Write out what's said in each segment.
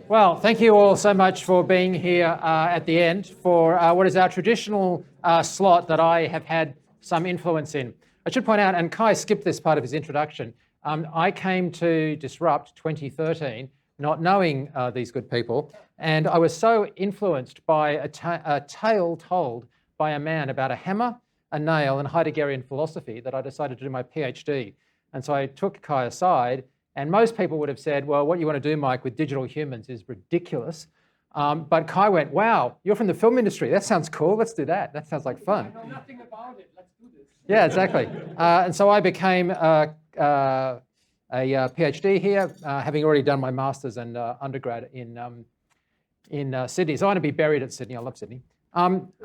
Well, thank you all so much for being here at the end for what is our traditional slot that I have had some influence in. I should point out, and Kai skipped this part of his introduction, I came to Disrupt 2013 not knowing these good people, and I was so influenced by a tale told by a man about a hammer, a nail, and Heideggerian philosophy that I decided to do my PhD. And so I took Kai aside, and most people would have said, well, what you want to do, Mike, with digital humans is ridiculous. But Kai went, wow, you're from the film industry. That sounds cool. Let's do that. That sounds like fun. I know nothing about it. Let's do this. Yeah, exactly. And so I became a PhD here, having already done my master's and undergrad in Sydney. So I want to be buried at Sydney. I love Sydney.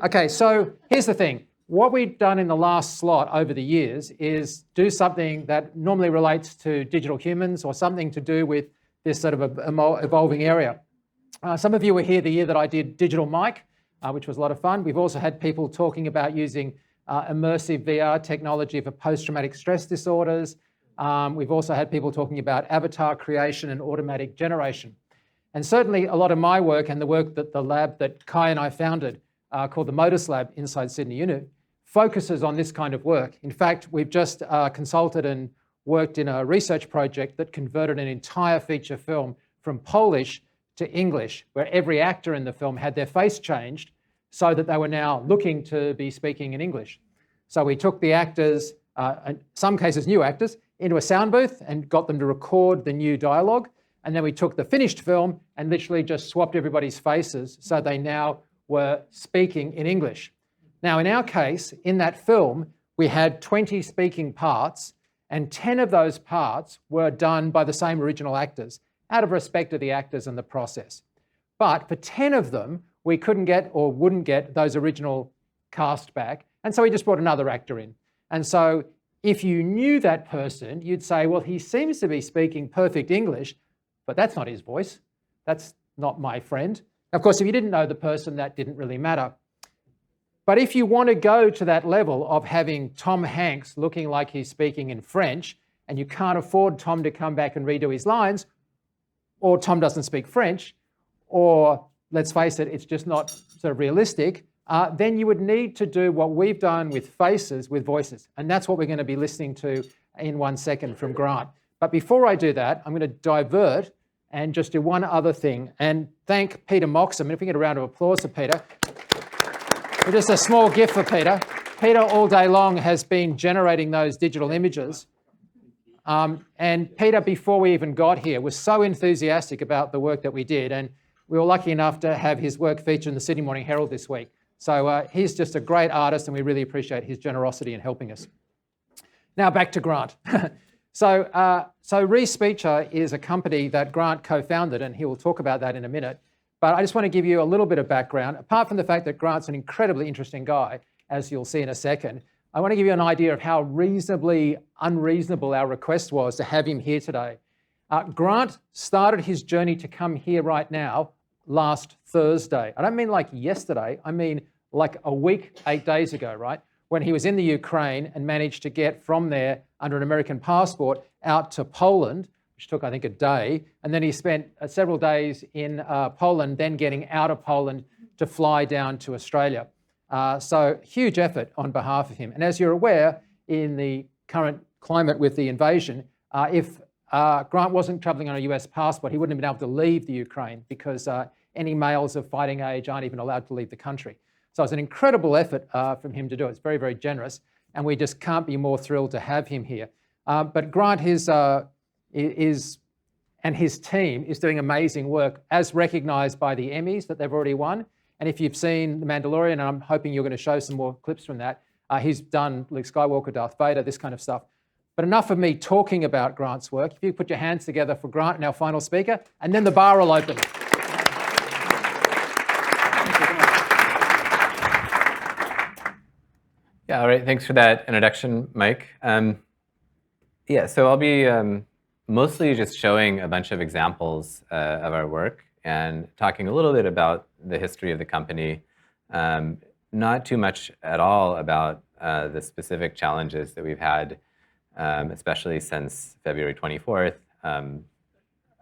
Okay, so here's the thing. What we've done in the last slot over the years is do something that normally relates to digital humans or something to do with this sort of evolving area. Some of you were here the year that I did Digital Mic, which was a lot of fun. We've also had people talking about using immersive VR technology for post-traumatic stress disorders. We've also had people talking about avatar creation and automatic generation. And certainly a lot of my work and the work that the lab that Kai and I founded called the Modus Lab inside Sydney Uni focuses on this kind of work. In fact, we've just consulted and worked in a research project that converted an entire feature film from Polish to English, where every actor in the film had their face changed so that they were now looking to be speaking in English. So we took the actors, in some cases new actors, into a sound booth and got them to record the new dialogue. And then we took the finished film and literally just swapped everybody's faces so they now were speaking in English. Now, in our case, in that film, we had 20 speaking parts, and 10 of those parts were done by the same original actors, out of respect to the actors and the process. But for 10 of them, we couldn't get or wouldn't get those original cast back, and so we just brought another actor in. And so if you knew that person, you'd say, well, he seems to be speaking perfect English, but that's not his voice. That's not my friend. Of course, if you didn't know the person, that didn't really matter. But if you want to go to that level of having Tom Hanks looking like he's speaking in French, and you can't afford Tom to come back and redo his lines, or Tom doesn't speak French, or let's face it, it's just not sort of realistic, then you would need to do what we've done with faces, with voices. And that's what we're going to be listening to in 1 second from Grant. But before I do that, I'm going to divert and just do one other thing and thank Peter Moxham. And if we get a round of applause for Peter. Just a small gift for Peter. Peter all day long has been generating those digital images. And Peter, before we even got here, was so enthusiastic about the work that we did. And we were lucky enough to have his work featured in the Sydney Morning Herald this week. So he's just a great artist, and we really appreciate his generosity in helping us. Now back to Grant. So Respeecher is a company that Grant co-founded, and he will talk about that in a minute. But I just want to give you a little bit of background. Apart from the fact that Grant's an incredibly interesting guy, as you'll see in a second, I want to give you an idea of how reasonably unreasonable our request was to have him here today. Grant started his journey to come here right now last Thursday. I don't mean like yesterday, I mean like a week, 8 days ago, right? When he was in the Ukraine and managed to get from there under an American passport out to Poland, which took, I think, a day. And then he spent several days in Poland, then getting out of Poland to fly down to Australia. So huge effort on behalf of him. And as you're aware, in the current climate with the invasion, if Grant wasn't traveling on a US passport, he wouldn't have been able to leave the Ukraine because any males of fighting age aren't even allowed to leave the country. So it's an incredible effort from him to do it. It's very, very generous. And we just can't be more thrilled to have him here. But Grant and his team is doing amazing work, as recognised by the Emmys that they've already won. And if you've seen The Mandalorian, and I'm hoping you're going to show some more clips from that, he's done Luke Skywalker, Darth Vader, this kind of stuff. But enough of me talking about Grant's work. If you put your hands together for Grant and our final speaker, and then the bar will open. Yeah, all right, thanks for that introduction, Mike. Yeah, so I'll be mostly just showing a bunch of examples of our work and talking a little bit about the history of the company, not too much at all about the specific challenges that we've had, especially since February 24th.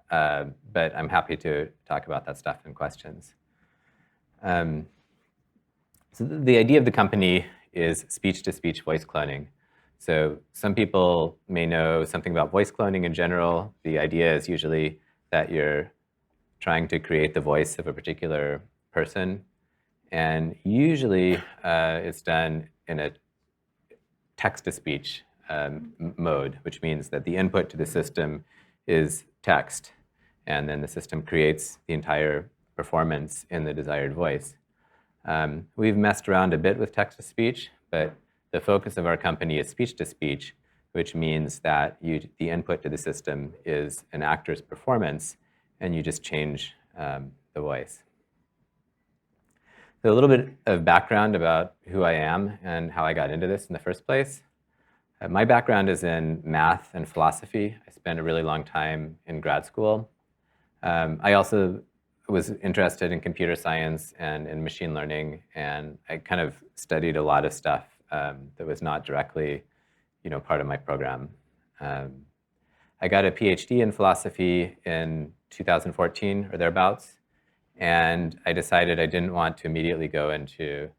but I'm happy to talk about that stuff in questions. So the idea of the company is speech-to-speech voice cloning. So some people may know something about voice cloning in general. The idea is usually that you're trying to create the voice of a particular person. And usually it's done in a text-to-speech mode, which means that the input to the system is text. And then the system creates the entire performance in the desired voice. We've messed around a bit with text-to-speech, but the focus of our company is speech-to-speech, which means that the input to the system is an actor's performance, and you just change the voice. So a little bit of background about who I am and how I got into this in the first place. My background is in math and philosophy. I spent a really long time in grad school. I also was interested in computer science and in machine learning, and I kind of studied a lot of stuff that was not directly, part of my program. I got a PhD in philosophy in 2014 or thereabouts, and I decided I didn't want to immediately go into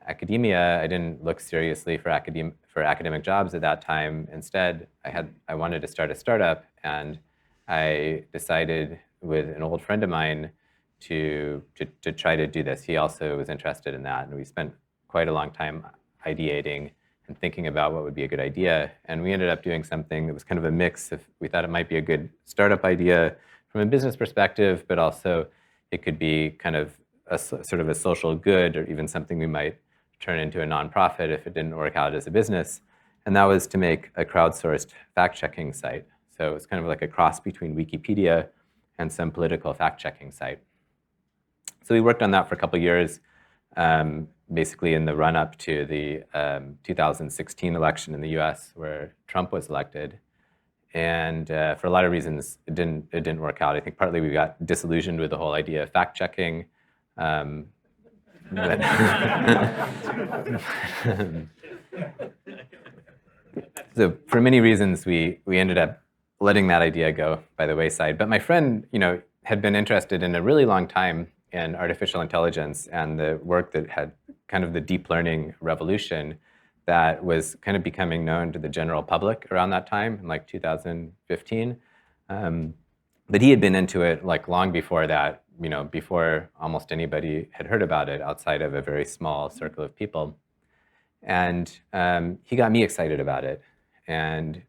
academia. I didn't look seriously for academic jobs at that time. Instead, I wanted to start a startup, and I decided with an old friend of mine to try to do this. He also was interested in that, and we spent quite a long time ideating and thinking about what would be a good idea. And we ended up doing something that was kind of a mix of, we thought it might be a good startup idea from a business perspective, but also it could be kind of a sort of a social good, or even something we might turn into a nonprofit if it didn't work out as a business. And that was to make a crowdsourced fact-checking site. So it's kind of like a cross between Wikipedia and some political fact-checking site. So we worked on that for a couple of years, basically in the run-up to the 2016 election in the US, where Trump was elected. And for a lot of reasons, it didn't work out. I think partly we got disillusioned with the whole idea of fact-checking. So for many reasons, we ended up letting that idea go by the wayside. But my friend, had been interested in a really long time in artificial intelligence and the work that had kind of the deep learning revolution that was kind of becoming known to the general public around that time, in like 2015. But he had been into it like long before that, before almost anybody had heard about it outside of a very small circle of people. And he got me excited about it. And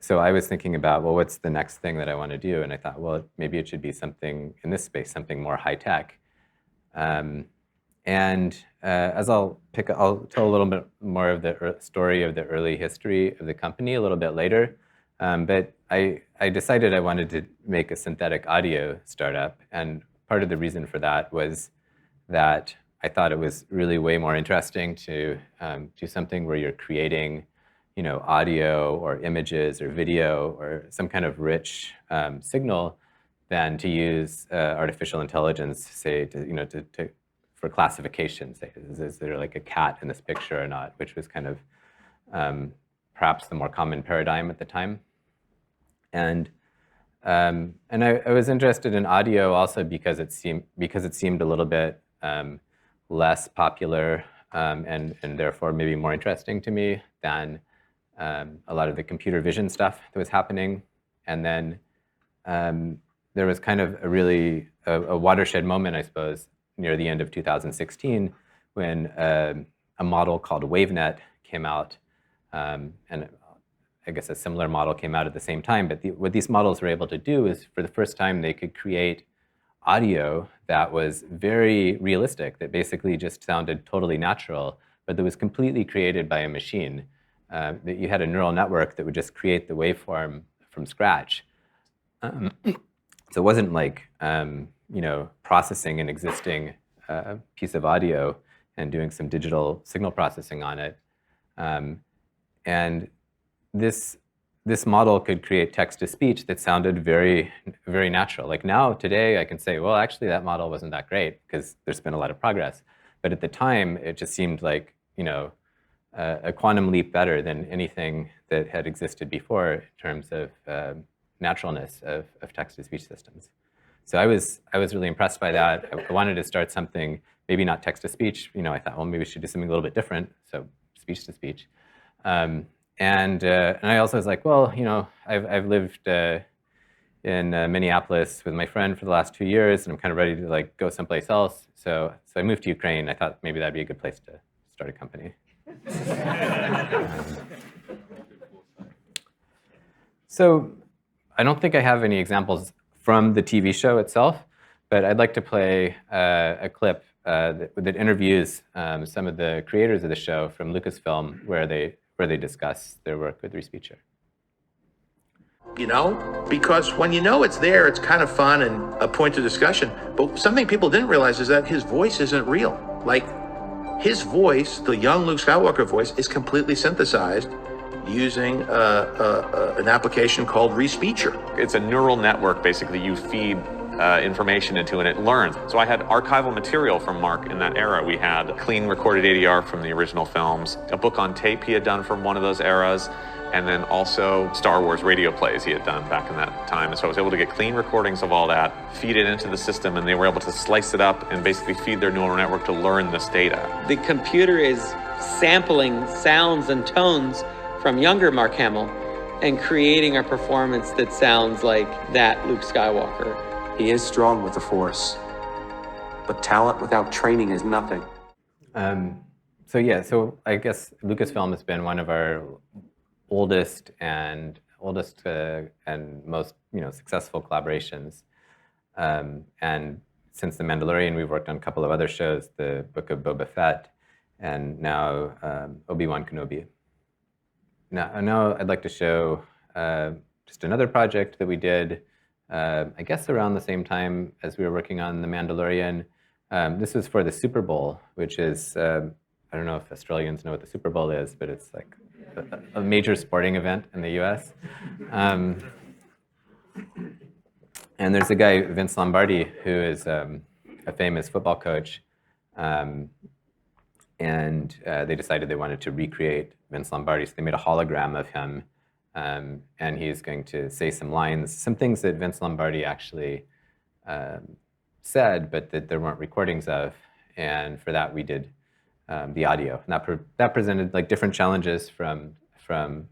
so I was thinking about, well, what's the next thing that I want to do? And I thought, well, maybe it should be something in this space, something more high tech. As I'll tell a little bit more of the story of the early history of the company a little bit later. But I decided I wanted to make a synthetic audio startup. And part of the reason for that was that I thought it was really way more interesting to do something where you're creating audio or images or video or some kind of rich signal than to use artificial intelligence, say, for classification. Say, is there like a cat in this picture or not? Which was kind of perhaps the more common paradigm at the time. And I was interested in audio also because it seemed a little bit less popular and therefore maybe more interesting to me than a lot of the computer vision stuff that was happening. And then there was kind of a watershed moment, I suppose, near the end of 2016 when a model called WaveNet came out. And I guess a similar model came out at the same time. But what these models were able to do is, for the first time, they could create audio that was very realistic, that basically just sounded totally natural, but that was completely created by a machine. That you had a neural network that would just create the waveform from scratch. So it wasn't like processing an existing piece of audio and doing some digital signal processing on it. And this model could create text-to-speech that sounded very, very natural. Like now, today, I can say, well, actually, that model wasn't that great because there's been a lot of progress. But at the time, it just seemed like a quantum leap better than anything that had existed before in terms of naturalness of text-to-speech systems. So I was really impressed by that. I wanted to start something, maybe not text-to-speech. I thought, well, maybe we should do something a little bit different, so speech-to-speech. And I also was like, well, I've lived in Minneapolis with my friend for the last 2 years, and I'm kind of ready to go someplace else. So I moved to Ukraine. I thought maybe that'd be a good place to start a company. So I don't think I have any examples from the TV show itself, but I'd like to play a clip that interviews some of the creators of the show from Lucasfilm, where they discuss their work with Respeecher. Because when it's there, it's kind of fun and a point of discussion. But something people didn't realize is that his voice isn't real. His voice, the young Luke Skywalker voice, is completely synthesized using an application called Respeecher. It's a neural network, basically, you feed information into and it learns. So I had archival material from Mark in that era. We had clean recorded ADR from the original films, a book on tape he had done from one of those eras, and then also Star Wars radio plays he had done back in that time. And so I was able to get clean recordings of all that, feed it into the system, and they were able to slice it up and basically feed their neural network to learn this data. The computer is sampling sounds and tones from younger Mark Hamill and creating a performance that sounds like that Luke Skywalker. He is strong with the Force, but talent without training is nothing. So I guess Lucasfilm has been one of our oldest and most successful collaborations. And since The Mandalorian, we've worked on a couple of other shows, the Book of Boba Fett, and now Obi-Wan Kenobi. Now I'd like to show just another project that we did, I guess around the same time as we were working on The Mandalorian. This was for the Super Bowl, which is, I don't know if Australians know what the Super Bowl is, but it's like a major sporting event in the US. And there's a guy, Vince Lombardi, who is a famous football coach. And they decided they wanted to recreate Vince Lombardi. So they made a hologram of him. And he's going to say some lines, some things that Vince Lombardi actually said, but that there weren't recordings of. And for that, we did the audio. And that presented different challenges from The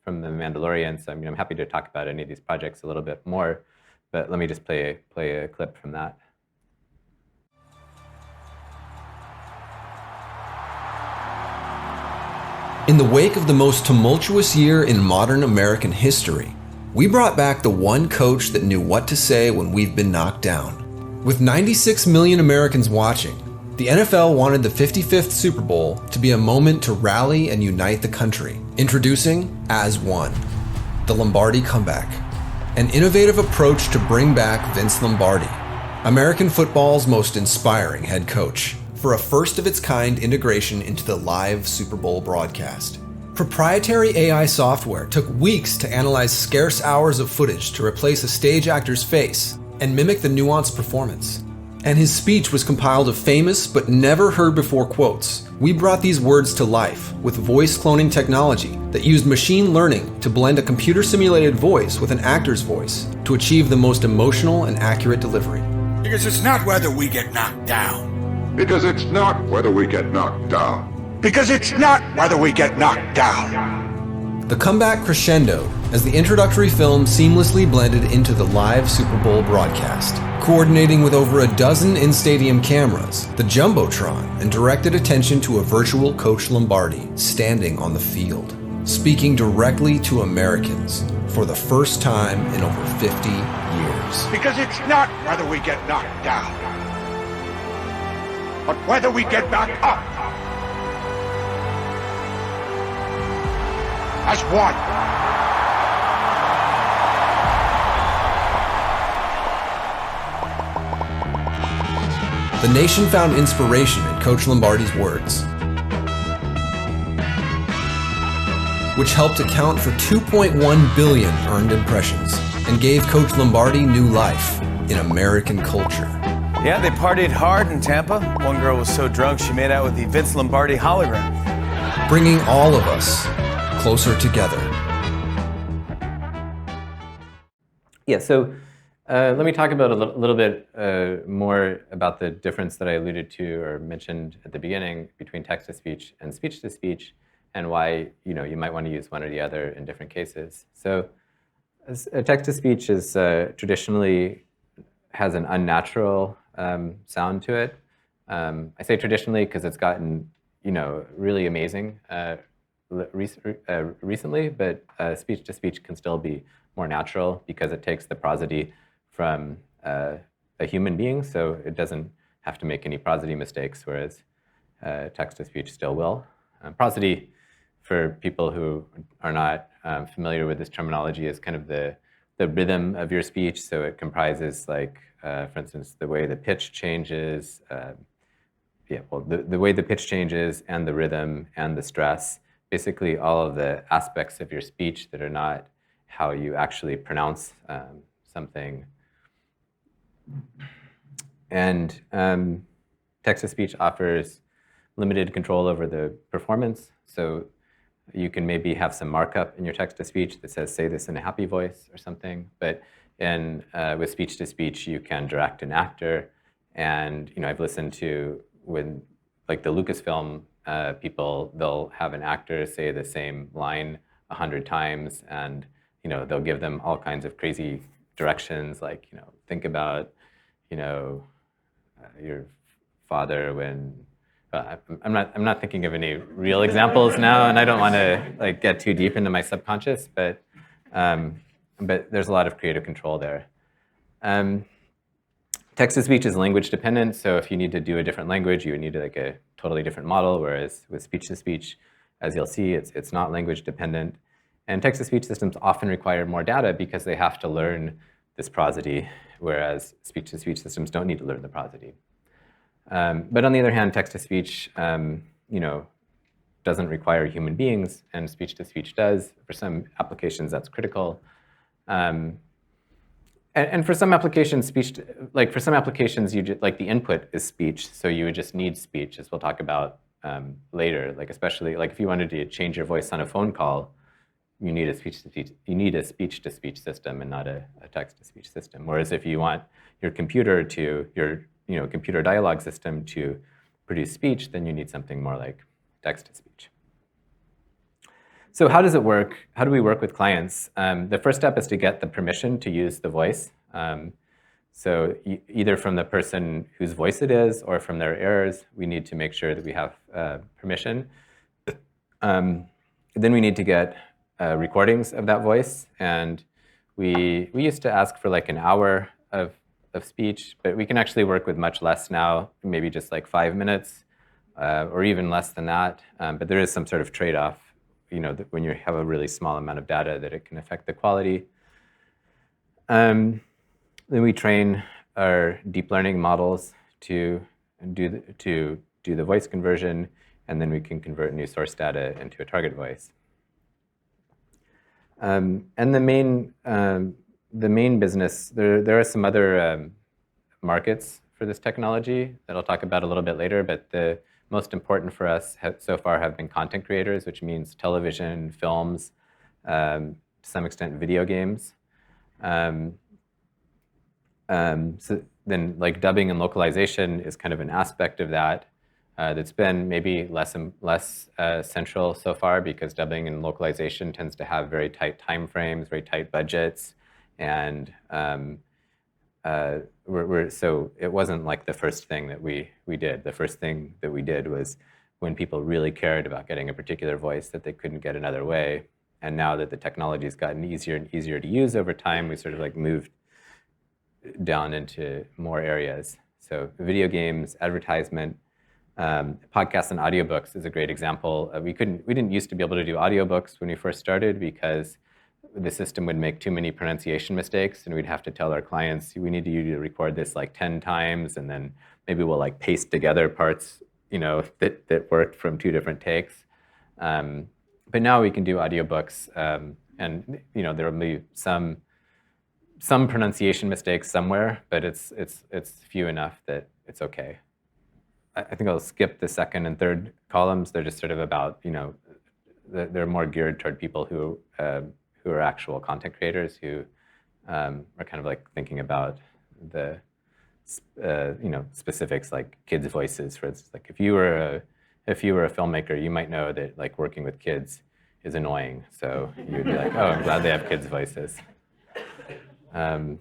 Mandalorian. So I'm happy to talk about any of these projects a little bit more. But let me just play a clip from that. In the wake of the most tumultuous year in modern American history, we brought back the one coach that knew what to say when we've been knocked down. With 96 million Americans watching, the NFL wanted the 55th Super Bowl to be a moment to rally and unite the country. Introducing As One, the Lombardi comeback, an innovative approach to bring back Vince Lombardi, American football's most inspiring head coach, for a first-of-its-kind integration into the live Super Bowl broadcast. Proprietary AI software took weeks to analyze scarce hours of footage to replace a stage actor's face and mimic the nuanced performance. And his speech was compiled of famous but never heard before quotes. We brought these words to life with voice cloning technology that used machine learning to blend a computer-simulated voice with an actor's voice to achieve the most emotional and accurate delivery. Because it's not whether we get knocked down. Because it's not whether we get knocked down. Because it's not whether we get knocked down. The comeback crescendoed as the introductory film seamlessly blended into the live Super Bowl broadcast, coordinating with over a dozen in-stadium cameras, the Jumbotron, and directed attention to a virtual Coach Lombardi standing on the field, speaking directly to Americans for the first time in over 50 years. Because it's not whether we get knocked down, but whether we get back up as one. The nation found inspiration in Coach Lombardi's words, which helped account for 2.1 billion earned impressions and gave Coach Lombardi new life in American culture. Yeah, they partied hard in Tampa. One girl was so drunk she made out with the Vince Lombardi hologram. Bringing all of us closer together. Yeah, so let me talk about a little bit more about the difference that I alluded to or mentioned at the beginning between text-to-speech and speech-to-speech, and why you might want to use one or the other in different cases. So text-to-speach is traditionally has an unnatural sound to it. I say traditionally because it's gotten really amazing recently, but speech-to-speech can still be more natural because it takes the prosody from a human being, so it doesn't have to make any prosody mistakes, whereas text-to-speech still will. Prosody, for people who are not familiar with this terminology, is kind of the rhythm of your speech. So it comprises, like, for instance, the way the pitch changes, the way the pitch changes and the rhythm and the stress, basically all of the aspects of your speech that are not how you actually pronounce something. And text-to-speech offers limited control over the performance. So you can maybe have some markup in your text-to-speech that says, say this in a happy voice or something. But with speech-to-speech, you can direct an actor. And I've listened to, when like the Lucasfilm people, they'll have an actor say the same line 100 times, and they'll give them all kinds of crazy directions, like think about your father when. I'm not thinking of any real examples now, and I don't want to get too deep into my subconscious, but there's a lot of creative control there. Text-to-speech is language dependent, so if you need to do a different language, you would need a totally different model, whereas with speech-to-speech, as you'll see, it's not language dependent. And text-to-speech systems often require more data because they have to learn this prosody, whereas speech-to-speech systems don't need to learn the prosody. But on the other hand, text-to-speech doesn't require human beings, and speech-to-speech does. For some applications, that's critical. And for some applications, for some applications, the input is speech, so you would just need speech, as we'll talk about later. Especially if you wanted to change your voice on a phone call, you need a speech-to-speech system and not a text-to-speech system. Whereas if you want your computer computer dialogue system to produce speech, then you need something more like text-to-speech. So how does it work? How do we work with clients? The first step is to get the permission to use the voice. So either from the person whose voice it is or from their errors, we need to make sure that we have permission. Then we need to get recordings of that voice. And we used to ask for an hour of speech, but we can actually work with much less now, maybe just 5 minutes or even less than that. But there is some sort of trade-off, that when you have a really small amount of data, that it can affect the quality. Then we train our deep learning models to do the voice conversion, and then we can convert new source data into a target voice. And the main business, there are some other markets for this technology that I'll talk about a little bit later, but the most important for us so far have been content creators, which means television, films, to some extent video games. So then dubbing and localization is kind of an aspect of that that's been maybe less central so far, because dubbing and localization tends to have very tight time frames, very tight budgets, and so it wasn't the first thing that we did. The first thing that we did was when people really cared about getting a particular voice that they couldn't get another way. And now that the technology has gotten easier and easier to use over time, we sort of moved down into more areas. So video games, advertisement, podcasts and audiobooks is a great example. We didn't used to be able to do audiobooks when we first started because the system would make too many pronunciation mistakes, and we'd have to tell our clients, we need you to record this 10 times, and then maybe we'll paste together parts that worked from 2 different takes. But now we can do audiobooks, and there will be some pronunciation mistakes somewhere, but it's few enough that it's okay. I think I'll skip the second and third columns. They're just sort of about, they're more geared toward people who are actual content creators who are kind of like thinking about the specifics like kids' voices. For instance, like if you were a filmmaker, you might know that like working with kids is annoying. So you'd be like, oh, I'm glad they have kids' voices. So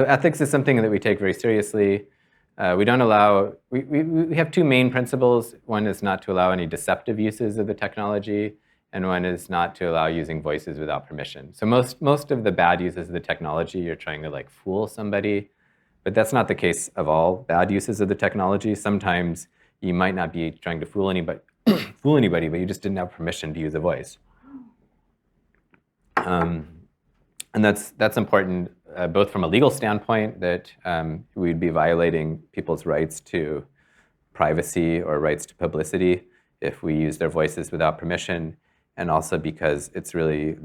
ethics is something that we take very seriously. We don't allow, we have two main principles. One is not to allow any deceptive uses of the technology, and one is not to allow using voices without permission. So most of the bad uses of the technology, you're trying to like fool somebody, but that's not the case of all bad uses of the technology. Sometimes you might not be trying to fool anybody, but you just didn't have permission to use a voice. And that's important, both from a legal standpoint, that we'd be violating people's rights to privacy or rights to publicity if we use their voices without permission, and also because it's really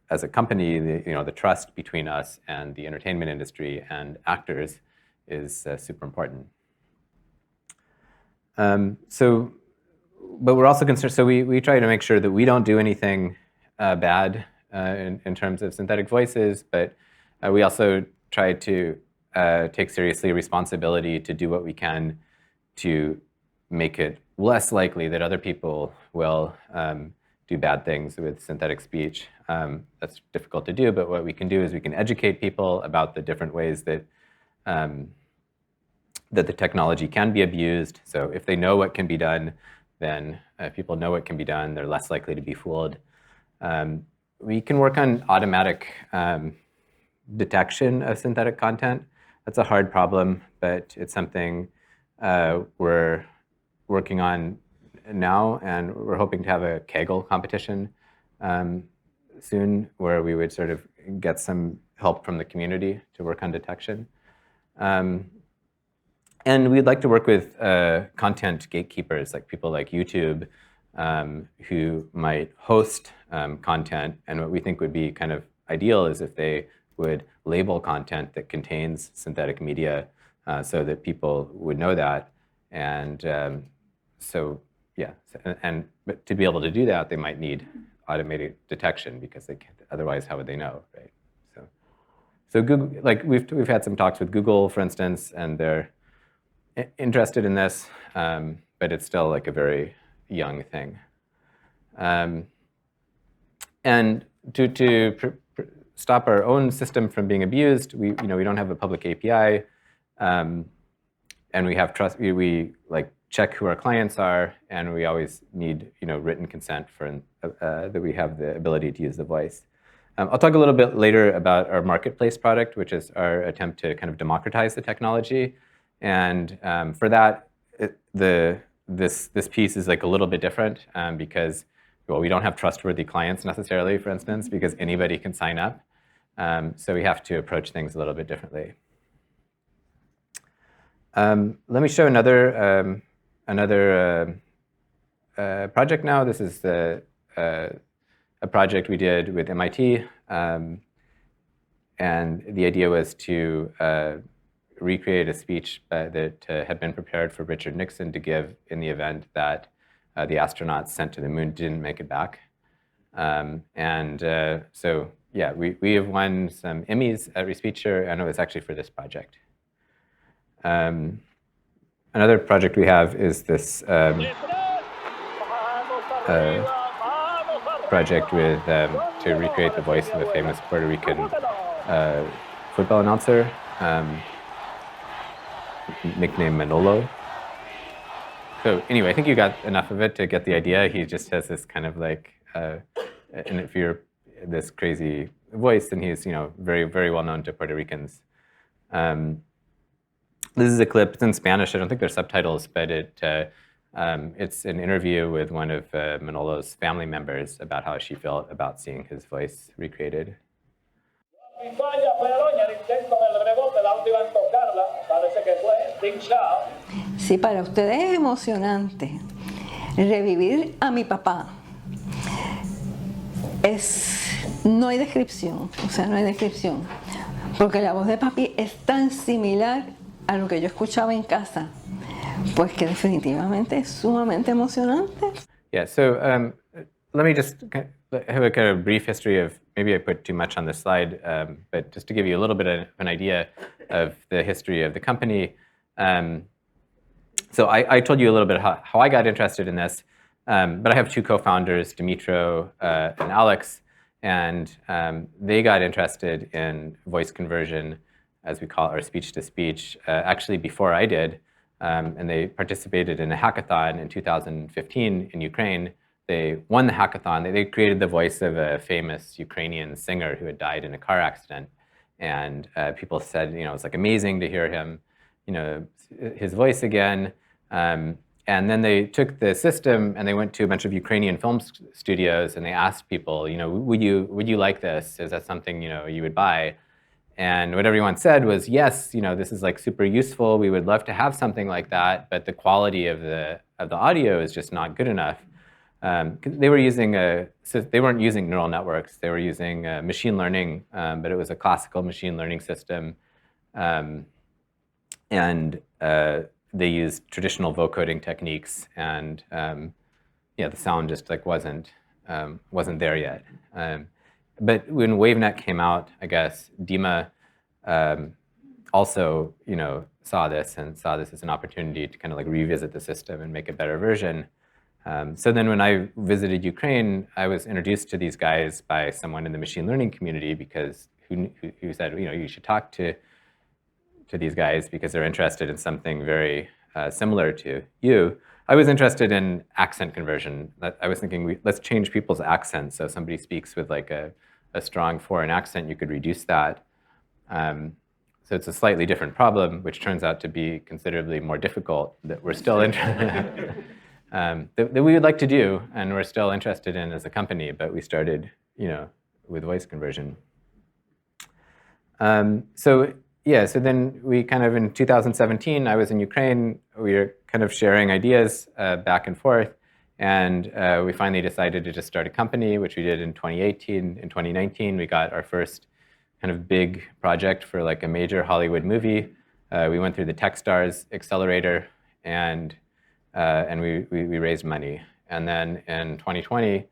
as a company, the trust between us and the entertainment industry and actors is super important. But we're also concerned, so we try to make sure that we don't do anything bad in terms of synthetic voices, but we also try to take seriously responsibility to do what we can to make it less likely that other people will do bad things with synthetic speech. That's difficult to do, but what we can do is we can educate people about the different ways that that the technology can be abused. So if they know what can be done, then if people know what can be done, they're less likely to be fooled. We can work on automatic detection of synthetic content. That's a hard problem, but it's something we're working on now, and we're hoping to have a Kaggle competition soon, where we would sort of get some help from the community to work on detection. And we'd like to work with content gatekeepers, like people like YouTube, who might host content. And what we think would be kind of ideal is if they would label content that contains synthetic media so that people would know that. And but to be able to do that, they might need automated detection, because they can't, otherwise how would they know, right? So Google, like we've had some talks with Google, for instance, and they're interested in this, but it's still like a very young thing. And to stop our own system from being abused, we don't have a public API, and we have trust. We like check who our clients are, and we always need written consent for that we have the ability to use the voice. I'll talk a little bit later about our marketplace product, which is our attempt to kind of democratize the technology. And for that, this piece is like a little bit different because, well, we don't have trustworthy clients necessarily, for instance, because anybody can sign up. So we have to approach things a little bit differently. Let me show another project now. This is a project we did with MIT. And the idea was to recreate a speech that had been prepared for Richard Nixon to give in the event that the astronauts sent to the moon didn't make it back. So yeah, we have won some Emmys at Respeecher, and it was actually for this project. Another project we have is this project with to recreate the voice of a famous Puerto Rican football announcer, nicknamed Manolo. So anyway, I think you got enough of it to get the idea. He just has this kind of like, and if you're this crazy voice, then he's very, very well known to Puerto Ricans. This is a clip. It's in Spanish. I don't think there's subtitles, but it's an interview with one of Manolo's family members about how she felt about seeing his voice recreated. Sí, para ustedes es emocionante revivir a mi papá. No hay descripción, o sea, no hay descripción, porque la voz de papi es tan similar a lo que yo escuchaba en casa, pues que definitivamente es sumamente emocionante. Yeah, so let me just I have a kind of brief history of, maybe I put too much on this slide, but just to give you a little bit of an idea of the history of the company. So I told you a little bit how I got interested in this, but I have two co-founders, Dimitro and Alex, and they got interested in voice conversion, as we call it, or speech-to-speech, actually before I did. And they participated in a hackathon in 2015 in Ukraine. They won the hackathon. They created the voice of a famous Ukrainian singer who had died in a car accident. And people said, it was like amazing to hear him, his voice again. And then they took the system and they went to a bunch of Ukrainian film studios and they asked people, would you like this? Is that something you would buy? And what everyone said was, yes, this is like super useful. We would love to have something like that, but the quality of the audio is just not good enough. They were using they weren't using neural networks. They were using machine learning, but it was a classical machine learning system, and they used traditional vocoding techniques, and the sound just like wasn't there yet. But when WaveNet came out, I guess Dima also saw this as an opportunity to kind of like revisit the system and make a better version. So then when I visited Ukraine, I was introduced to these guys by someone in the machine learning community because who said, you should talk to these guys because they're interested in something very similar to you. I was interested in accent conversion. I was thinking, let's change people's accents. So if somebody speaks with like a strong foreign accent, you could reduce that. So it's a slightly different problem, which turns out to be considerably more difficult that we're still interested that we would like to do, and we're still interested in as a company, but we started, with voice conversion. So then we kind of, in 2017, I was in Ukraine. We were kind of sharing ideas back and forth, and we finally decided to just start a company, which we did in 2018. In 2019, we got our first kind of big project for like a major Hollywood movie. We went through the Techstars accelerator, and we raised money. And then in 2020,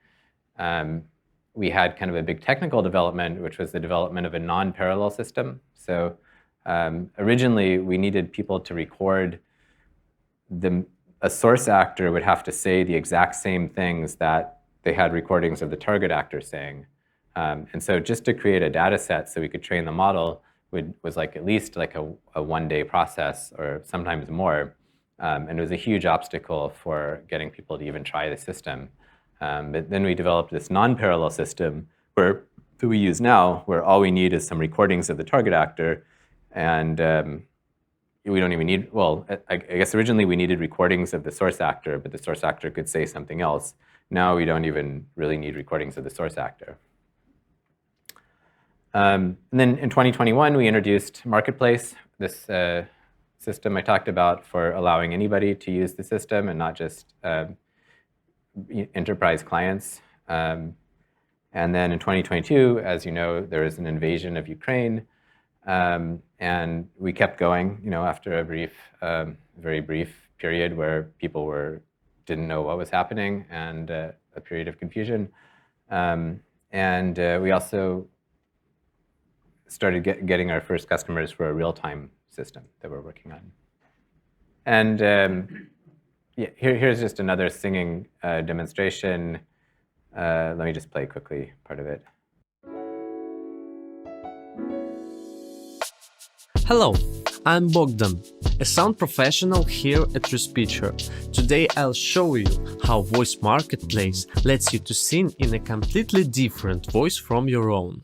we had kind of a big technical development, which was the development of a non-parallel system. So originally, we needed people to record a source actor would have to say the exact same things that they had recordings of the target actor saying. And so just to create a data set so we could train the model was like at least like a one-day process or sometimes more. And it was a huge obstacle for getting people to even try the system. But then we developed this non-parallel system that we use now, where all we need is some recordings of the target actor. And we don't even need, I guess originally we needed recordings of the source actor, but the source actor could say something else. Now we don't even really need recordings of the source actor. And then in 2021, we introduced Marketplace, this system I talked about for allowing anybody to use the system and not just enterprise clients. And then in 2022, as you know, there was an invasion of Ukraine. And we kept going, after a very brief period where people didn't know what was happening and a period of confusion. And we also started getting our first customers for a real-time system that we're working on. And here's just another singing demonstration. Let me just play quickly part of it. Hello, I'm Bogdan, a sound professional here at Respeecher. Today I'll show you how Voice Marketplace lets you to sing in a completely different voice from your own.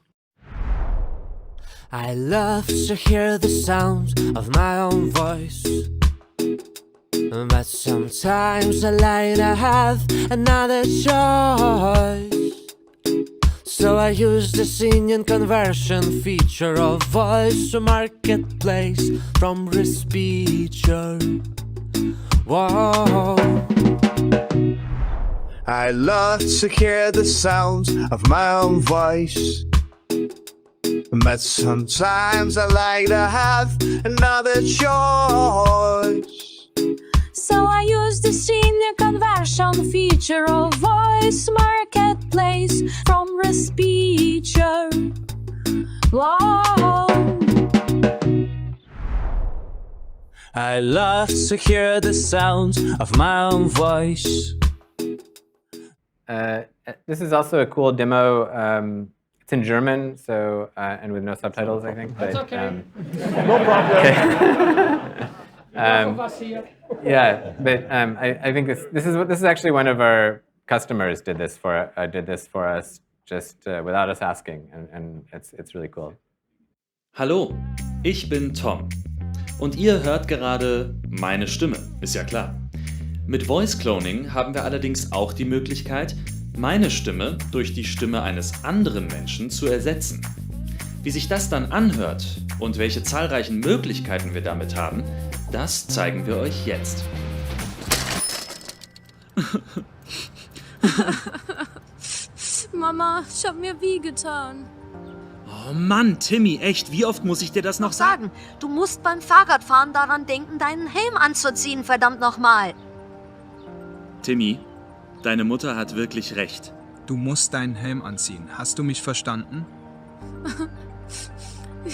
I love to hear the sound of my own voice, but sometimes I like to have another choice. So I use the singing conversion feature of Voice Marketplace from Respeecher. Whoa. I love to hear the sound of my own voice, but sometimes I like to have another choice. So I use the senior conversion feature of Voice Marketplace from Respeecher. Wow. I love to hear the sounds of my own voice. This is also a cool demo. It's in German, so and with no subtitles, I think. That's but, okay. No problem. Okay. Both of us here. Yeah, but I think this is actually one of our customers did this for us just without us asking, and it's really cool. Hallo, ich bin Tom. Und ihr hört gerade meine Stimme, ist ja klar. Mit Voice Cloning haben wir allerdings auch die Möglichkeit, meine Stimme durch die Stimme eines anderen Menschen zu ersetzen. Wie sich das dann anhört und welche zahlreichen Möglichkeiten wir damit haben, das zeigen wir euch jetzt. Mama, ich hab mir wehgetan. Oh Mann, Timmy, echt, wie oft muss ich dir das noch sagen? Du musst beim Fahrradfahren daran denken, deinen Helm anzuziehen, verdammt nochmal. Timmy, deine Mutter hat wirklich recht. Du musst deinen Helm anziehen. Hast du mich verstanden?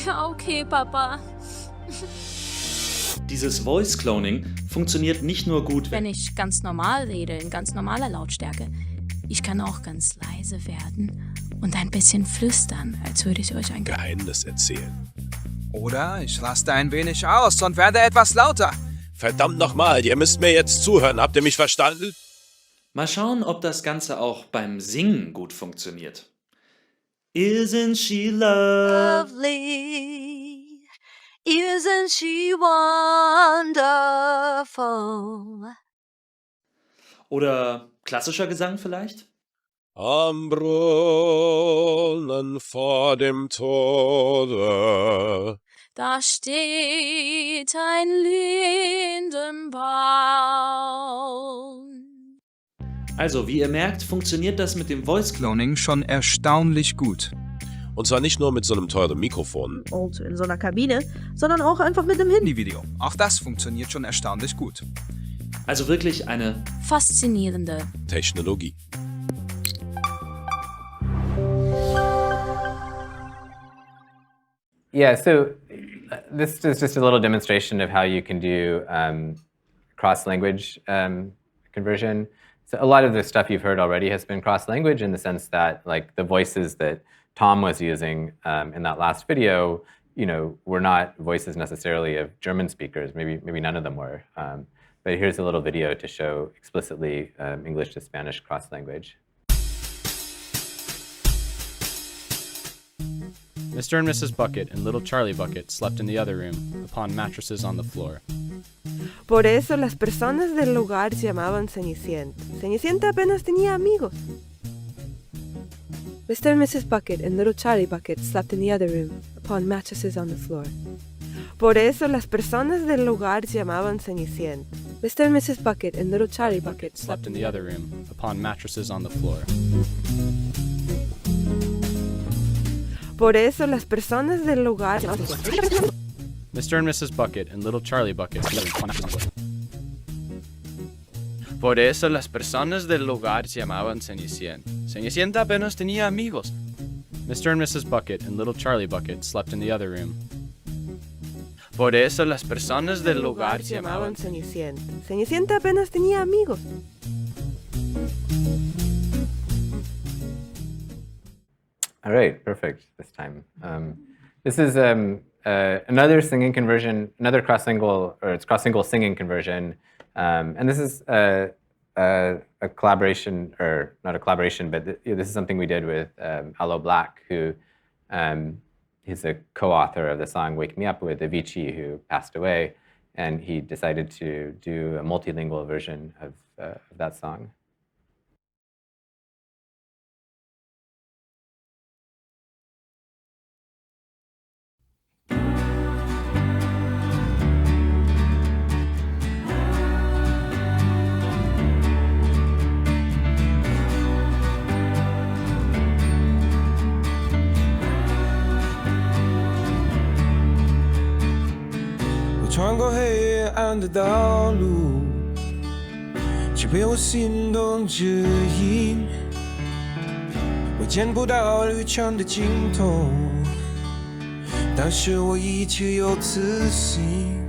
Ja, okay, Papa. Dieses Voice Cloning funktioniert nicht nur gut, Wenn ich ganz normal rede, in ganz normaler Lautstärke. Ich kann auch ganz leise werden und ein bisschen flüstern, als würde ich euch ein Geheimnis erzählen. Oder ich raste ein wenig aus und werde etwas lauter. Verdammt nochmal, ihr müsst mir jetzt zuhören. Habt ihr mich verstanden? Mal schauen, ob das Ganze auch beim Singen gut funktioniert. Isn't she Lovely, isn't she wonderful? Oder klassischer Gesang vielleicht? Am Brunnen vor dem Tode. Da steht ein Lindenbaum. Also, wie ihr merkt, funktioniert das mit dem Voice Cloning schon erstaunlich gut. Und zwar nicht nur mit so einem teuren Mikrofon. Und in so einer Kabine, sondern auch einfach mit einem Handyvideo. Auch das funktioniert schon erstaunlich gut. Also wirklich eine faszinierende Technologie. Yeah, so this is just a little demonstration of how you can do cross-language conversion. So a lot of the stuff you've heard already has been cross-language in the sense that, like, the voices that Tom was using in that last video, were not voices necessarily of German speakers. Maybe none of them were. But here's a little video to show explicitly English to Spanish cross-language. Mr. and Mrs. Bucket and little Charlie Bucket slept in the other room upon mattresses on the floor. Por eso las personas del lugar se llamaban Cenicienta. Cenicienta apenas tenía amigos. Mr. and Mrs. Bucket and little Charlie Bucket slept in the other room upon mattresses on the floor. Por eso las personas del lugar se llamaban Cenicienta. Mr. and Mrs. Bucket and little Charlie Bucket slept in the other room upon mattresses on the floor. Por eso las personas del lugar... Mr. and Mrs. Bucket and little Charlie Bucket slept upon mattresses on the floor. Por eso las personas del lugar se llamaban Cenicienta. Cenicienta apenas tenía amigos. Mr. and Mrs. Bucket and little Charlie Bucket slept in the other room. Por eso las personas del lugar se llamaban Cenicienta. Cenicienta apenas tenía amigos. All right, perfect this time. This is another singing conversion, another cross-lingual singing conversion. And this is a collaboration, or not a collaboration, but this is something we did with Aloe Black, who he's a co-author of the song Wake Me Up with Avicii, who passed away. And he decided to do a multilingual version of that song. The triangle here and the down low. 却被我心动指引。我见不到旅程的尽头，但是我依旧有自信。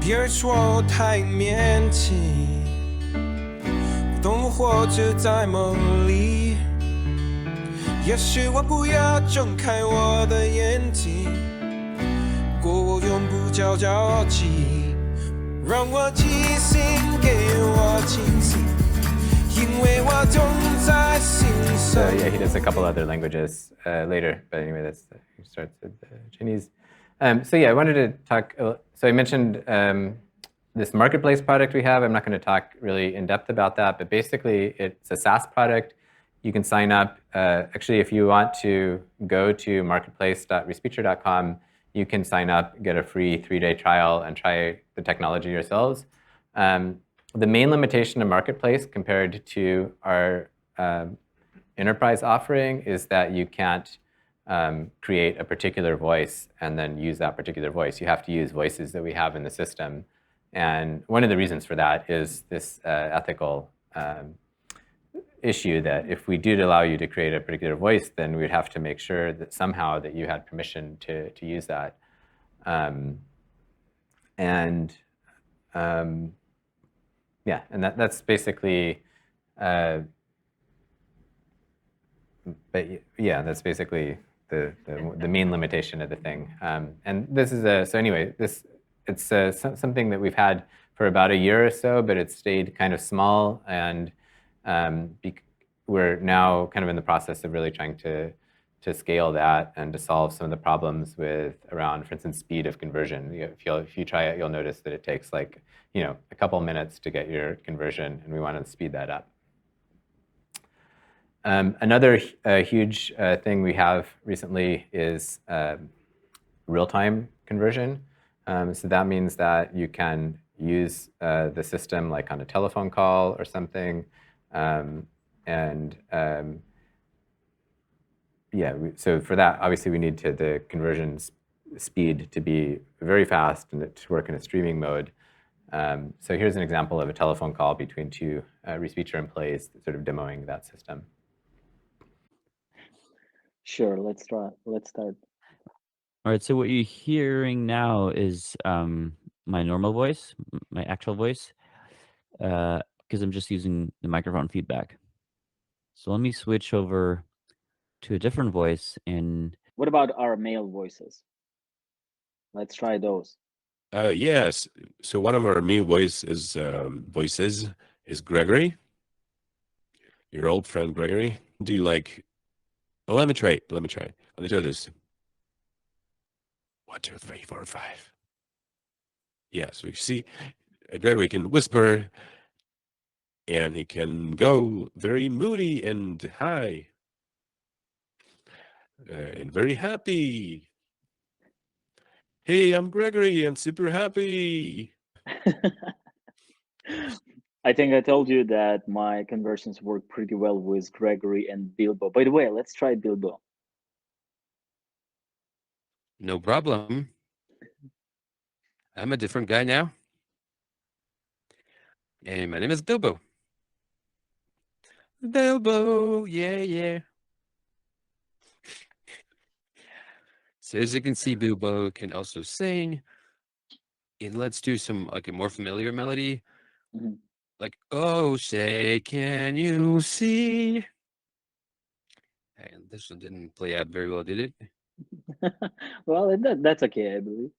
别人说我太腼腆，不懂我活着在梦里。也许我不要睁开我的眼睛，不过我永不着急。让我清醒，给我清醒，因为我懂在心上。Yeah, he does a couple other languages later, but anyway, he starts with Chinese. So yeah, I wanted to talk. So I mentioned this marketplace product we have. I'm not going to talk really in depth about that, but basically it's a SaaS product. You can sign up. Actually, if you want to go to marketplace.respeecher.com, you can sign up, get a free 3-day trial, and try the technology yourselves. The main limitation of Marketplace compared to our enterprise offering is that you can't create a particular voice and then use that particular voice. You have to use voices that we have in the system. And one of the reasons for that is this ethical issue that if we did allow you to create a particular voice, then we'd have to make sure that somehow that you had permission to use that. Yeah, and that's basically, but yeah, that's basically the main limitation of the thing. And this is so anyway, it's something that we've had for about a year or so, but it's stayed kind of small, and we're now kind of in the process of really trying to scale that and to solve some of the problems with around, for instance, speed of conversion. If you try it, you'll notice that it takes like a couple minutes to get your conversion, and we want to speed that up. Another huge thing we have recently is real-time conversion. So that means that you can use the system like on a telephone call or something, yeah, so for that, obviously we need the conversion speed to be very fast and to work in a streaming mode. So here's an example of a telephone call between two Respeecher employees sort of demoing that system. Sure, let's start. All right, so what you're hearing now is my normal voice, my actual voice, because I'm just using the microphone feedback. So let me switch over to a different voice. And what about our male voices? Let's try those. Yes. So one of our male voices is Gregory, your old friend Gregory. Do you like? Oh, let me try. Let me do this. 1, 2, 3, 4, 5. Yes, we see Gregory can whisper, and he can go very moody and high, and very happy. Hey, I'm Gregory. I'm super happy. I think I told you that my conversions work pretty well with Gregory and Bilbo. By the way, let's try Bilbo. No problem. I'm a different guy now. Hey, my name is Bilbo. Bilbo, yeah. So as you can see, Bilbo can also sing. And let's do some like a more familiar melody. Mm-hmm. Like, oh, say, can you see? And this one didn't play out very well, did it? Well, that's okay, I believe.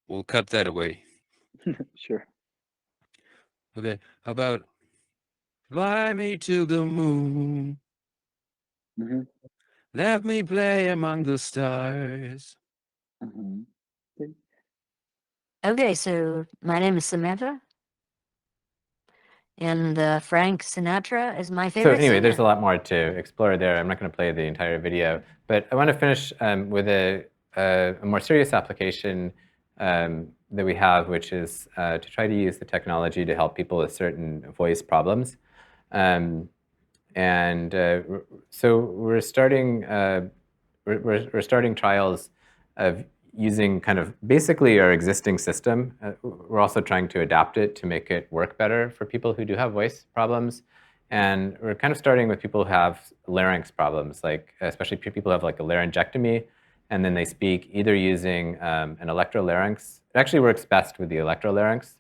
We'll cut that away. Sure. Okay, how about fly me to the moon? Mm-hmm. Let me play among the stars. Mm-hmm. Okay, so my name is Samantha, and Frank Sinatra is my favorite So anyway, singer. there's a lot more to explore there. I'm not going to play the entire video, but I want to finish with a more serious application that we have, which is to try to use the technology to help people with certain voice problems. So we're starting trials of using kind of basically our existing system. We're also trying to adapt it to make it work better for people who do have voice problems. And we're kind of starting with people who have larynx problems, like especially people who have like a laryngectomy, and then they speak either using an electrolarynx. It actually works best with the electrolarynx,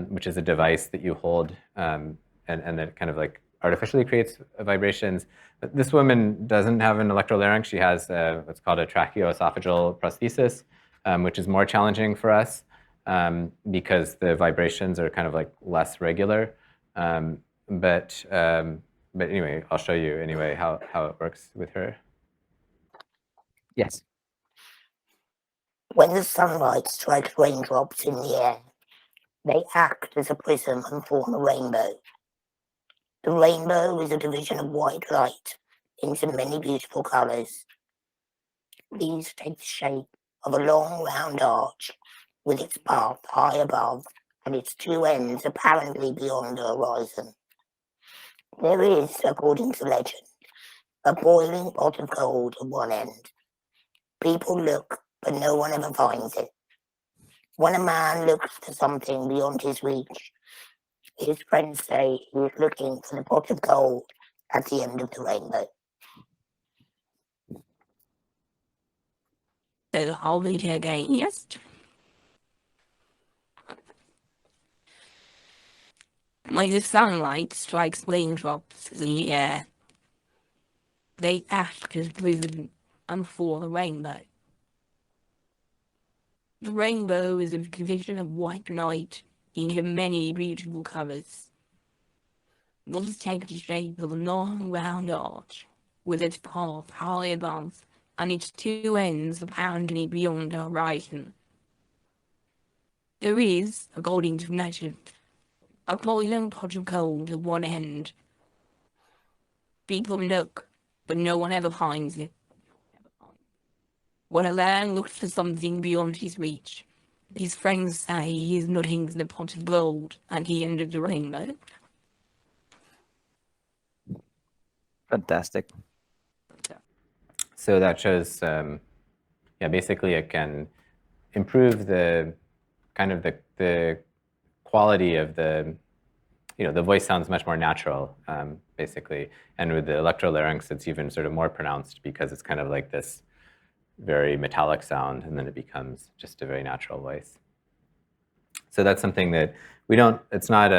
which is a device that you hold and that kind of like artificially creates vibrations. But this woman doesn't have an electrolarynx. She has what's called a tracheoesophageal prosthesis, which is more challenging for us because the vibrations are kind of like less regular. But anyway, I'll show you anyway how it works with her. Yes. When the sunlight strikes raindrops in the air, they act as a prism and form a rainbow. The rainbow is a division of white light into many beautiful colours. These take the shape of a long round arch with its path high above and its two ends apparently beyond the horizon. There is, according to legend, a boiling pot of gold at one end. People look, but no one ever finds it. When a man looks for something beyond his reach, his friends say he is looking for the pot of gold at the end of the rainbow. So I'll read it again, yes? When the sunlight strikes raindrops in the air, they act as prism and form a rainbow. The rainbow is a division of white light into many beautiful colours. These take the shape of a long round arch with its path high above and its two ends apparently beyond the horizon. There is, according to legend, a boiling pot of gold at one end. People look, but no one ever finds it. When a man looks for something beyond his reach, his friends say he is looking for the pot of gold at the end of the rainbow. Fantastic. So that shows, yeah, basically it can improve the kind of the quality of the, the voice sounds much more natural, basically. And with the electrolarynx, it's even sort of more pronounced because it's kind of like this very metallic sound, and then it becomes just a very natural voice. So that's something that we don't, it's not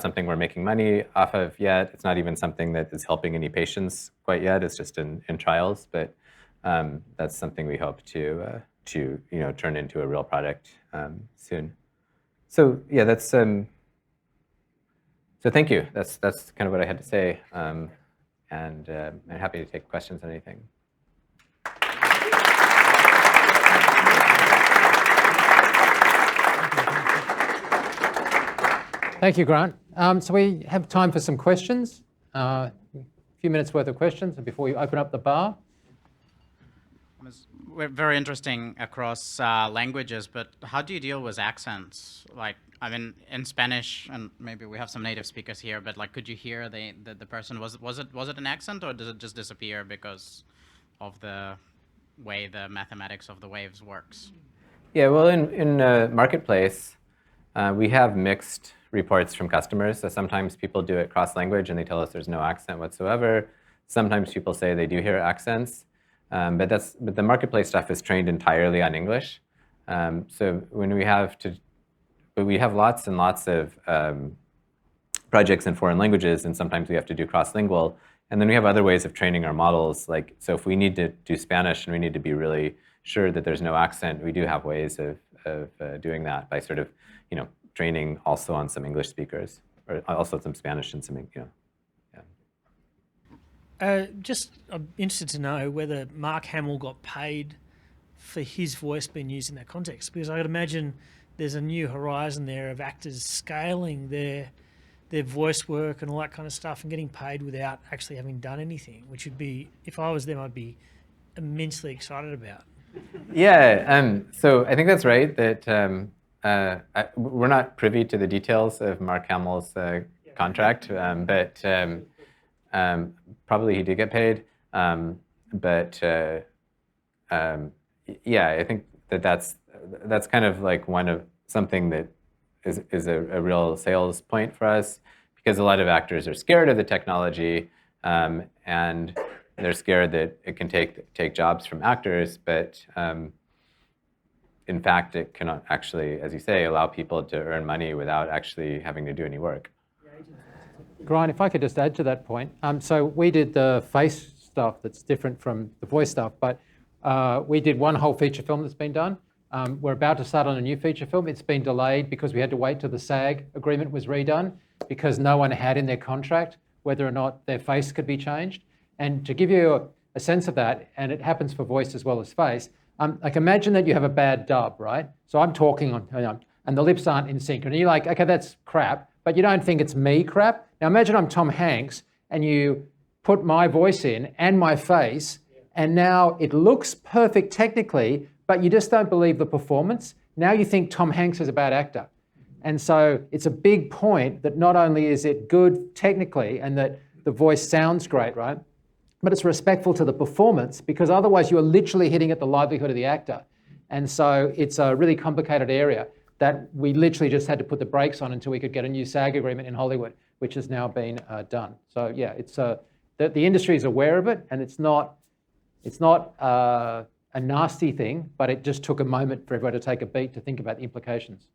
something we're making money off of yet. It's not even something that is helping any patients quite yet. It's just in trials, but that's something we hope to turn into a real product soon. So yeah, that's so thank you. That's kind of what I had to say, and I'm happy to take questions on anything. Thank you, Grant. So we have time for some questions, a few minutes worth of questions before we open up the bar. We're very interesting across languages, but how do you deal with accents? Like, I mean, in Spanish, and maybe we have some native speakers here, but like, could you hear the person? Was it an accent, or does it just disappear because of the way the mathematics of the waves works? Yeah, well, in Marketplace, we have mixed reports from customers. So sometimes people do it cross-language and they tell us there's no accent whatsoever. Sometimes people say they do hear accents, but the Marketplace stuff is trained entirely on English. So when we have lots and lots of projects in foreign languages, and sometimes we have to do cross-lingual. And then we have other ways of training our models. Like, so if we need to do Spanish and we need to be really sure that there's no accent, we do have ways of doing that by sort of, training also on some English speakers, or also some Spanish and some, Just, I'm interested to know whether Mark Hamill got paid for his voice being used in that context, because I would imagine there's a new horizon there of actors scaling their voice work and all that kind of stuff and getting paid without actually having done anything, which would be, if I was them, I'd be immensely excited about. Yeah, so I think that's right, that we're not privy to the details of Mark Hamill's contract, but probably he did get paid. Yeah, I think that's kind of like something that is a real sales point for us, because a lot of actors are scared of the technology, and they're scared that it can take jobs from actors, but in fact, it can actually, as you say, allow people to earn money without actually having to do any work. Brian, if I could just add to that point. So we did the face stuff that's different from the voice stuff, but we did one whole feature film that's been done. We're about to start on a new feature film. It's been delayed because we had to wait till the SAG agreement was redone, because no one had in their contract whether or not their face could be changed. And to give you a sense of that, and it happens for voice as well as face, like imagine that you have a bad dub, right? So I'm talking and the lips aren't in sync, and you're like, okay, that's crap, but you don't think it's me crap. Now imagine I'm Tom Hanks and you put my voice in and my face, and now it looks perfect technically, but you just don't believe the performance. Now you think Tom Hanks is a bad actor. And so it's a big point that not only is it good technically and that the voice sounds great, right? But it's respectful to the performance, because otherwise you are literally hitting at the livelihood of the actor. And so it's a really complicated area that we literally just had to put the brakes on until we could get a new SAG agreement in Hollywood, which has now been done. So yeah, it's the industry is aware of it, and it's not a nasty thing, but it just took a moment for everyone to take a beat to think about the implications.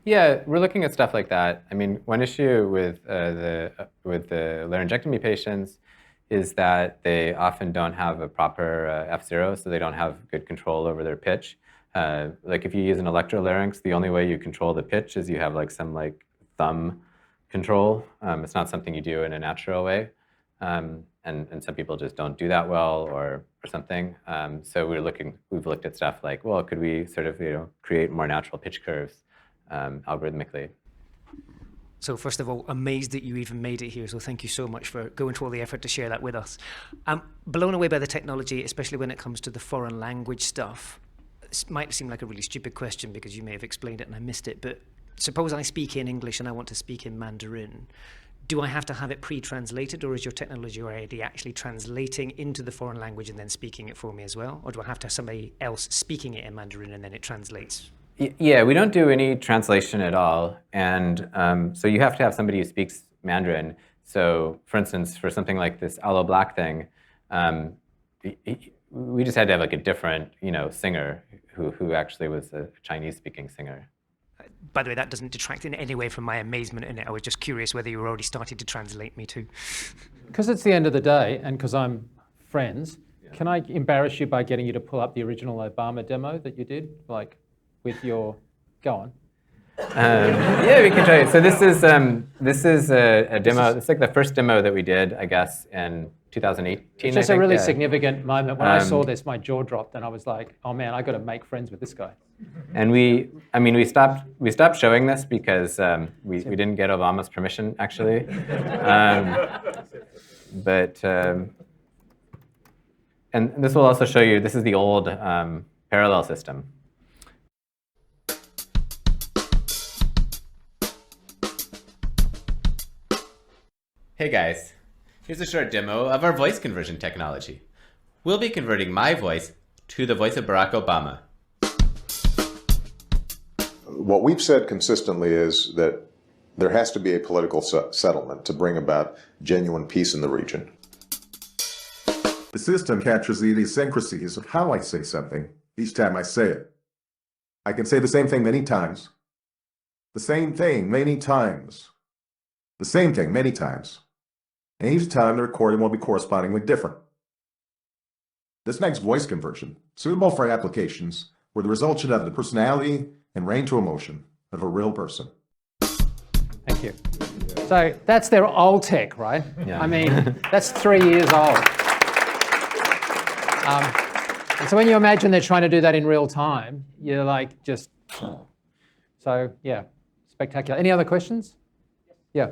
Yeah, we're looking at stuff like that. I mean, one issue with the laryngectomy patients is that they often don't have a proper F0, so they don't have good control over their pitch. Like if you use an electrolarynx, the only way you control the pitch is you have like some thumb control. It's not something you do in a natural way. And some people just don't do that well or something. So we've looked at stuff like, well, could we sort of create more natural pitch curves algorithmically? So first of all, amazed that you even made it here. So thank you so much for going to all the effort to share that with us. I'm blown away by the technology, especially when it comes to the foreign language stuff. This might seem like a really stupid question because you may have explained it and I missed it, but suppose I speak in English and I want to speak in Mandarin. Do I have to have it pre-translated, or is your technology already actually translating into the foreign language and then speaking it for me as well? Or do I have to have somebody else speaking it in Mandarin and then it translates? Yeah, we don't do any translation at all. And so you have to have somebody who speaks Mandarin. So for instance, for something like this Aloe Black thing, we just had to have like a different singer who actually was a Chinese-speaking singer. By the way, that doesn't detract in any way from my amazement in it. I was just curious whether you were already starting to translate me too. Because it's the end of the day, and because I'm friends, can I embarrass you by getting you to pull up the original Obama demo that you did, like with your, go on. Yeah, we can try it. So this is a demo. It's like the first demo that we did, I guess, in 2018. It's just a really significant moment. When I saw this, my jaw dropped, and I was like, "Oh man, I got to make friends with this guy." And we stopped showing this because we didn't get Obama's permission, actually. And this will also show you. This is the old parallel system. Hey guys, here's a short demo of our voice conversion technology. We'll be converting my voice to the voice of Barack Obama. What we've said consistently is that there has to be a political settlement to bring about genuine peace in the region. The system captures the idiosyncrasies of how I say something each time I say it. I can say the same thing many times. The same thing many times. The same thing many times. And each time the recording will be correspondingly different. This makes voice conversion suitable for applications where the result should have the personality and range of emotion of a real person. Thank you. So that's their old tech, right? Yeah. I mean, that's 3 years old. And so when you imagine they're trying to do that in real time, you're like just, so yeah, spectacular. Any other questions? Yeah.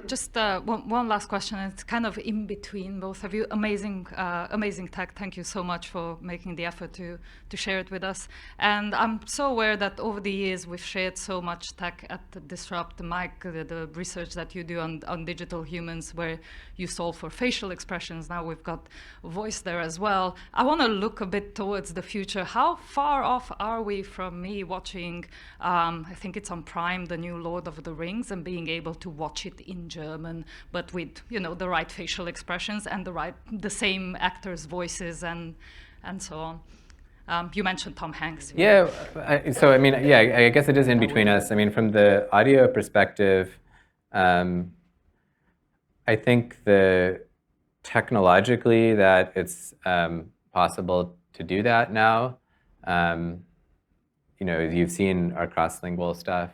Just one last question. It's kind of in between both of you. Amazing, amazing tech. Thank you so much for making the effort to share it with us. And I'm so aware that over the years we've shared so much tech at Disrupt, Mike, the research that you do on digital humans, where you solve for facial expressions. Now we've got voice there as well. I want to look a bit towards the future. How far off are we from me watching? I think it's on Prime, the new Lord of the Rings, and being able to watch it in German, but with the right facial expressions and the same actors' voices and so on. You mentioned Tom Hanks. Yeah, so I mean, yeah, I guess it is in between us. I mean, from the audio perspective, I think technologically that it's possible to do that now. You've seen our cross-lingual stuff.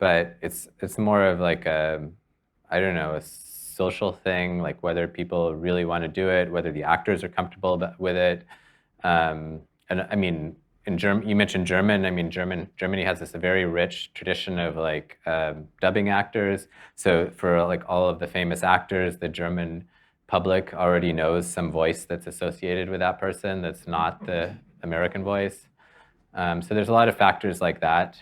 But it's more of like a social thing, like whether people really want to do it, whether the actors are comfortable with it. And I mean, you mentioned German. I mean, Germany has this very rich tradition of like dubbing actors. So for like all of the famous actors, the German public already knows some voice that's associated with that person that's not the American voice. So there's a lot of factors like that.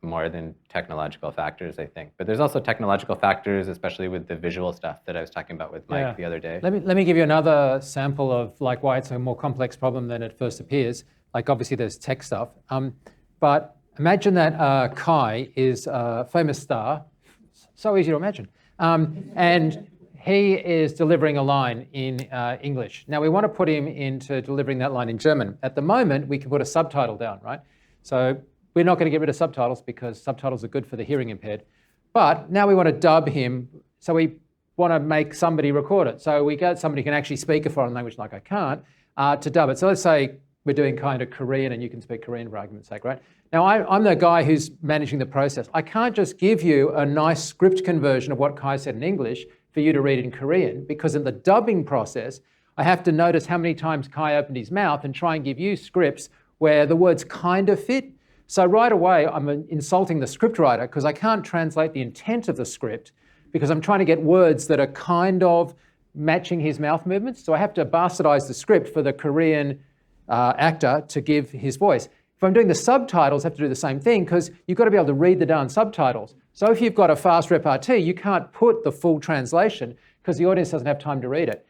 More than technological factors, I think. But there's also technological factors, especially with the visual stuff that I was talking about with Mike the other day. Let me give you another sample of like why it's a more complex problem than it first appears. Like obviously there's tech stuff, but imagine that Kai is a famous star, so easy to imagine, and he is delivering a line in English. Now we want to put him into delivering that line in German. At the moment, we can put a subtitle down, right? So we're not going to get rid of subtitles because subtitles are good for the hearing impaired. But now we want to dub him, so we want to make somebody record it. So we get somebody who can actually speak a foreign language like I can't to dub it. So let's say we're doing kind of Korean and you can speak Korean for argument's sake, right? Now I'm the guy who's managing the process. I can't just give you a nice script conversion of what Kai said in English for you to read in Korean, because in the dubbing process, I have to notice how many times Kai opened his mouth and try and give you scripts where the words kind of fit. So right away, I'm insulting the scriptwriter because I can't translate the intent of the script because I'm trying to get words that are kind of matching his mouth movements. So I have to bastardize the script for the Korean actor to give his voice. If I'm doing the subtitles, I have to do the same thing because you've got to be able to read the darn subtitles. So if you've got a fast repartee, you can't put the full translation because the audience doesn't have time to read it.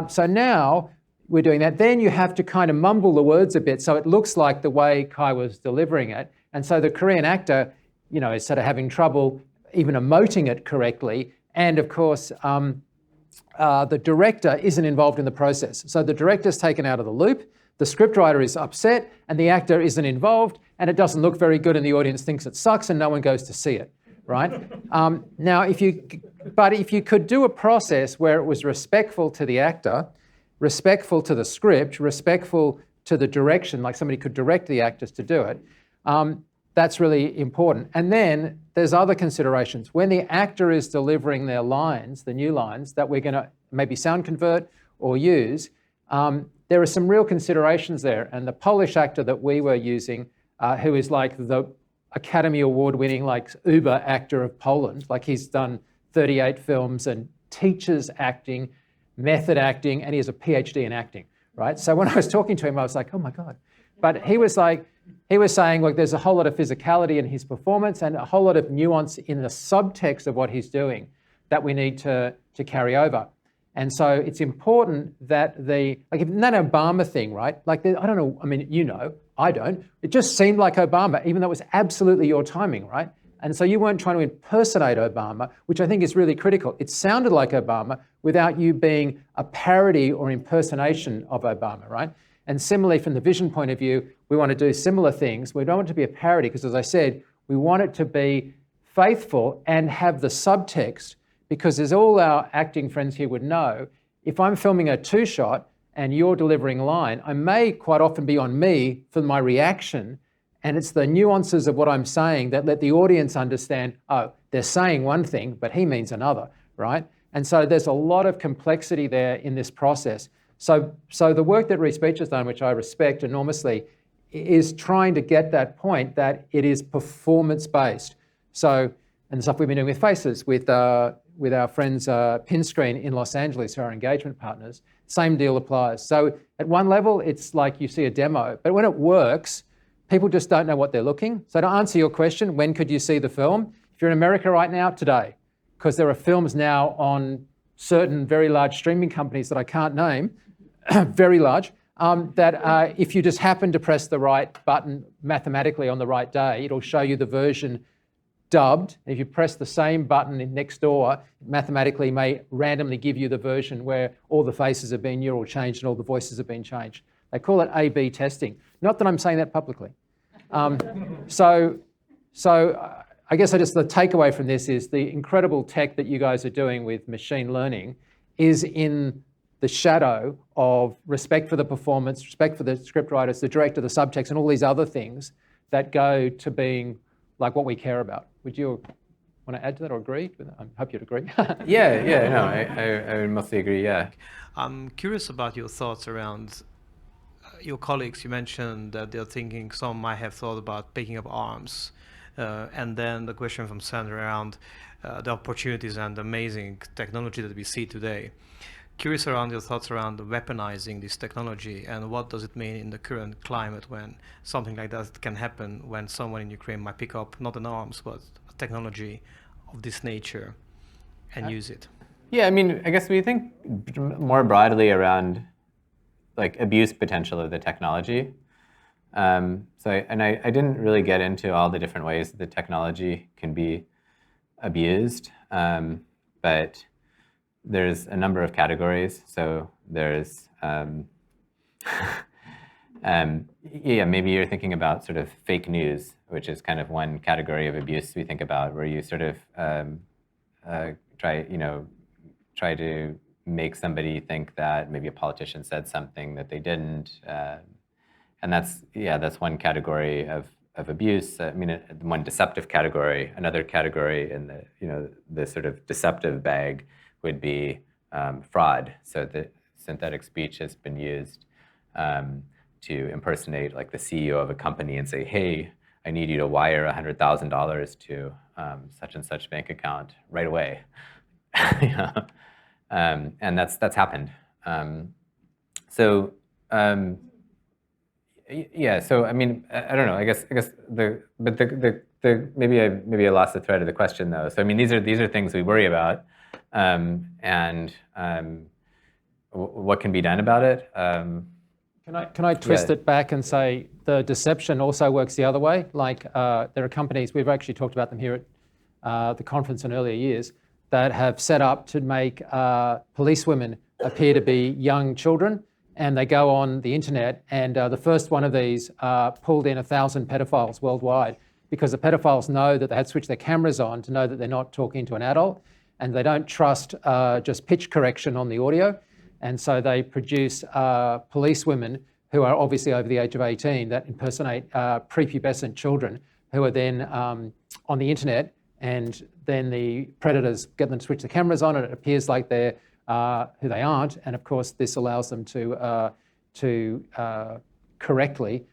So now we're doing that. Then you have to kind of mumble the words a bit so it looks like the way Kai was delivering it. And so the Korean actor, is sort of having trouble even emoting it correctly. And of course, the director isn't involved in the process. So the director's taken out of the loop, the scriptwriter is upset, and the actor isn't involved, and it doesn't look very good, and the audience thinks it sucks, and no one goes to see it, right? Now, if you could do a process where it was respectful to the actor, respectful to the script, respectful to the direction, like somebody could direct the actors to do it, that's really important. And then there's other considerations. When the actor is delivering their lines, the new lines that we're going to maybe sound convert or use, there are some real considerations there. And the Polish actor that we were using, who is like the Academy Award winning like Uber actor of Poland, like he's done 38 films and teaches acting, method acting, and he has a PhD in acting, right? So when I was talking to him, I was like, oh my God. But he was saying, look, there's a whole lot of physicality in his performance and a whole lot of nuance in the subtext of what he's doing that we need to carry over. And so it's important that in that Obama thing, right? Like, I don't know, I mean, I don't. It just seemed like Obama, even though it was absolutely your timing, right? And so you weren't trying to impersonate Obama, which I think is really critical. It sounded like Obama without you being a parody or impersonation of Obama, right? And similarly, from the vision point of view, we want to do similar things. We don't want it to be a parody because, as I said, we want it to be faithful and have the subtext, because as all our acting friends here would know, if I'm filming a two-shot and you're delivering a line, I may quite often be on me for my reaction, and it's the nuances of what I'm saying that let the audience understand, oh, they're saying one thing, but he means another, right? And so there's a lot of complexity there in this process. So the work that Respeecher's done, which I respect enormously, is trying to get that point that it is performance-based. So, and the stuff we've been doing with Faces, with our friends Pinscreen in Los Angeles, who are our engagement partners, same deal applies. So at one level, it's like you see a demo, but when it works, people just don't know what they're looking. So to answer your question, when could you see the film? If you're in America right now, today, because there are films now on certain very large streaming companies that I can't name, very large, that if you just happen to press the right button mathematically on the right day, it'll show you the version dubbed. If you press the same button in next door, it mathematically may randomly give you the version where all the faces have been neural changed and all the voices have been changed. They call it A/B testing. Not that I'm saying that publicly. So I guess the takeaway from this is the incredible tech that you guys are doing with machine learning is in the shadow of respect for the performance, respect for the script writers, the director, the subtext, and all these other things that go to being like what we care about. Would you want to add to that or agree? I hope you'd agree. I would mostly agree, yeah. I'm curious about your thoughts around your colleagues. You mentioned that they're thinking, some might have thought about picking up arms. And then the question from Sandra around the opportunities and the amazing technology that we see today. Curious around your thoughts around weaponizing this technology and what does it mean in the current climate when something like that can happen, when someone in Ukraine might pick up not an arms but a technology of this nature and use it. Yeah, I mean, I guess we think more broadly around like abuse potential of the technology. I didn't really get into all the different ways that the technology can be abused, but there's a number of categories. So there's, maybe you're thinking about sort of fake news, which is kind of one category of abuse we think about, where you sort of try to make somebody think that maybe a politician said something that they didn't. And that's one category of abuse. I mean, one deceptive category. Another category in the sort of deceptive bag would be fraud. So the synthetic speech has been used to impersonate like the CEO of a company and say, hey, I need you to wire $100,000 to such and such bank account right away. And that's happened. So I mean, I don't know. I guess maybe I lost the thread of the question though. So I mean, these are things we worry about, and what can be done about it. Can I twist it back and say the deception also works the other way? Like there are companies, we've actually talked about them here at the conference in earlier years, that have set up to make policewomen appear to be young children. And they go on the internet, and the first one of these pulled in 1,000 pedophiles worldwide, because the pedophiles know that they had to switch their cameras on to know that they're not talking to an adult, and they don't trust just pitch correction on the audio. And so they produce policewomen who are obviously over the age of 18 that impersonate prepubescent children who are then on the internet, and then the predators get them to switch the cameras on, and it appears like they're who they aren't, and of course this allows them to correctly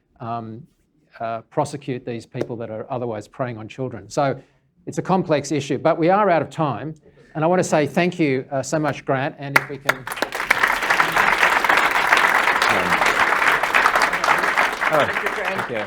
prosecute these people that are otherwise preying on children. So it's a complex issue, but we are out of time, and I want to say thank you so much, Grant, and if we can. Thank you, Grant. Thank you.